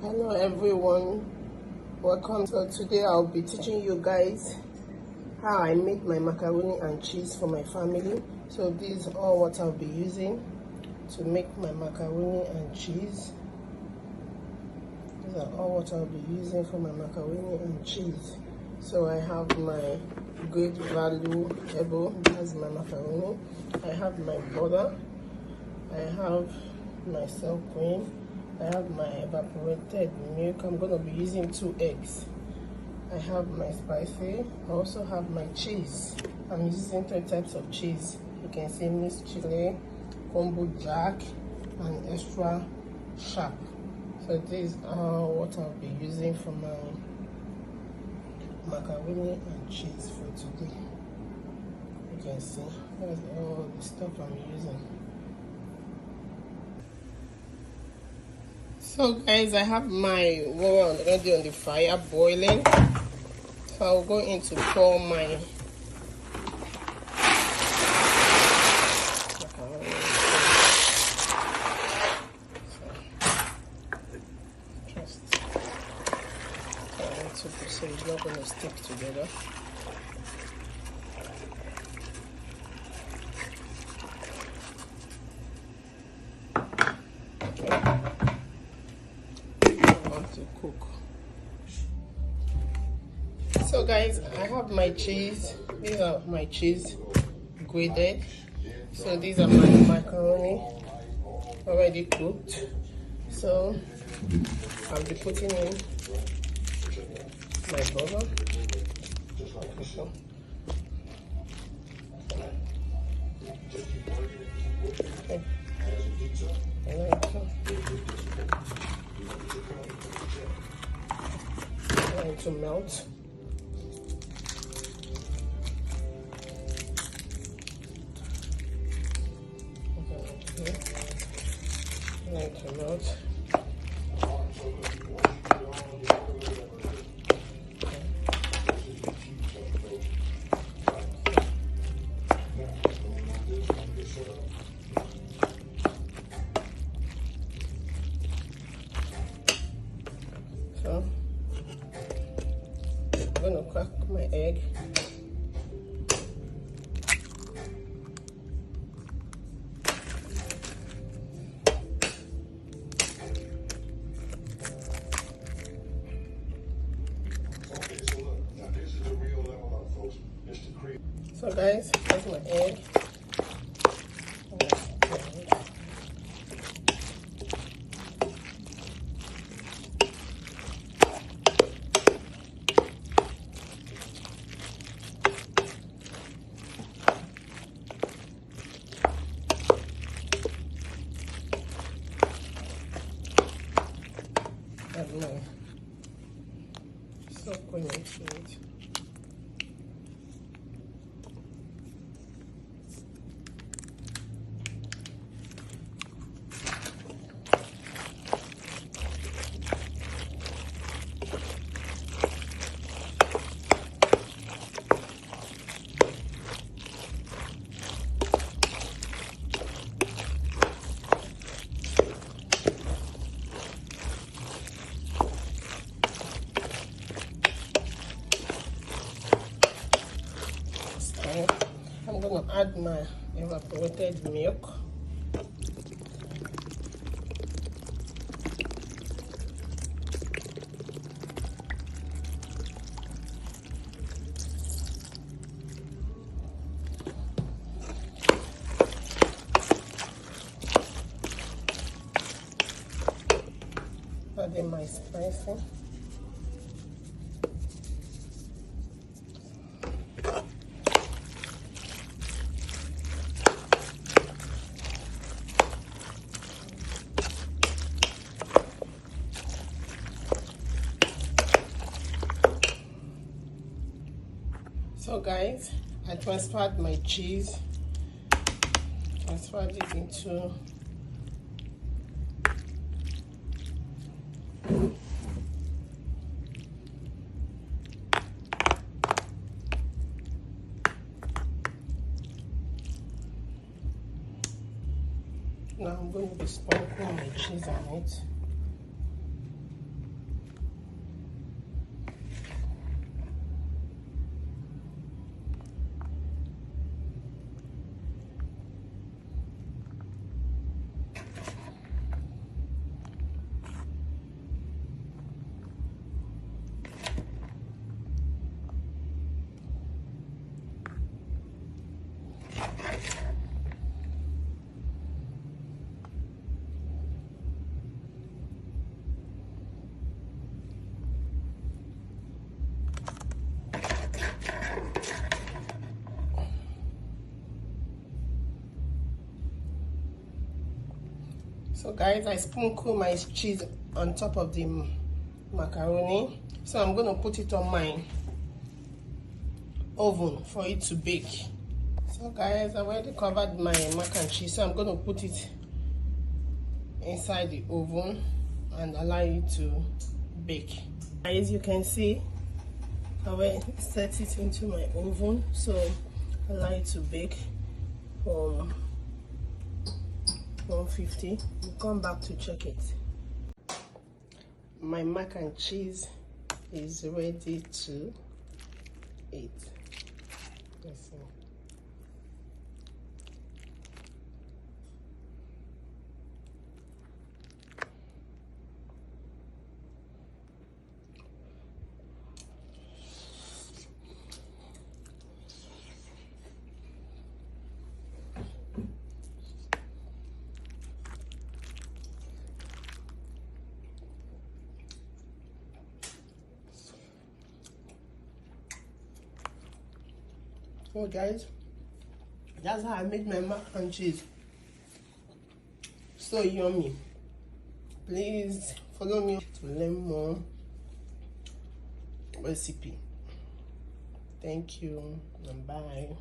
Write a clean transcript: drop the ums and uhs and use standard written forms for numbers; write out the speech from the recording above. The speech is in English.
Hello everyone, welcome. So today I'll be teaching you guys how I make my macaroni and cheese for my family. So these are all what I'll be using to make my macaroni and cheese. These are all what I'll be using for my macaroni and cheese. So I have my great value ebo, that's my macaroni. I have my butter. I have my sour cream. I have my evaporated milk. I'm going to be using 2 eggs. I have my spicy. I also have my cheese. I'm using 3 types of cheese. You can see mixed chili, combo jack, and extra sharp. So these are what I'll be using for my macaroni and cheese for today. You can see that's all the stuff I'm using. So guys, I have my water already on the fire boiling. So I'll go in to pour my macaroni. So just turn it so it's not going to stick together. To cook. So guys, I have my cheese. These are my cheese grated. So these are my macaroni already cooked. So I'll be putting in my butter. Okay. To melt. Okay. To melt. So I'm going to crack my egg. So guys, that's my egg. Add my sour cream into it. I'm going to add my evaporated milk. Add in my spicy. So guys, I transferred my cheese, transferred it into now I'm going to be sprinkling my cheese on it. So guys, I sprinkle my cheese on top of the macaroni. So I'm going to put it on my oven for it to bake. So guys, I already covered my mac and cheese, so I'm going to put it inside the oven and allow it to bake. As you can see, I will set it into my oven, so allow it to bake from 150. We'll come back to check it. My mac and cheese is ready to eat. Let's see. So guys, that's how I make my mac and cheese. So yummy. Please follow me to learn more recipe. Thank you and bye.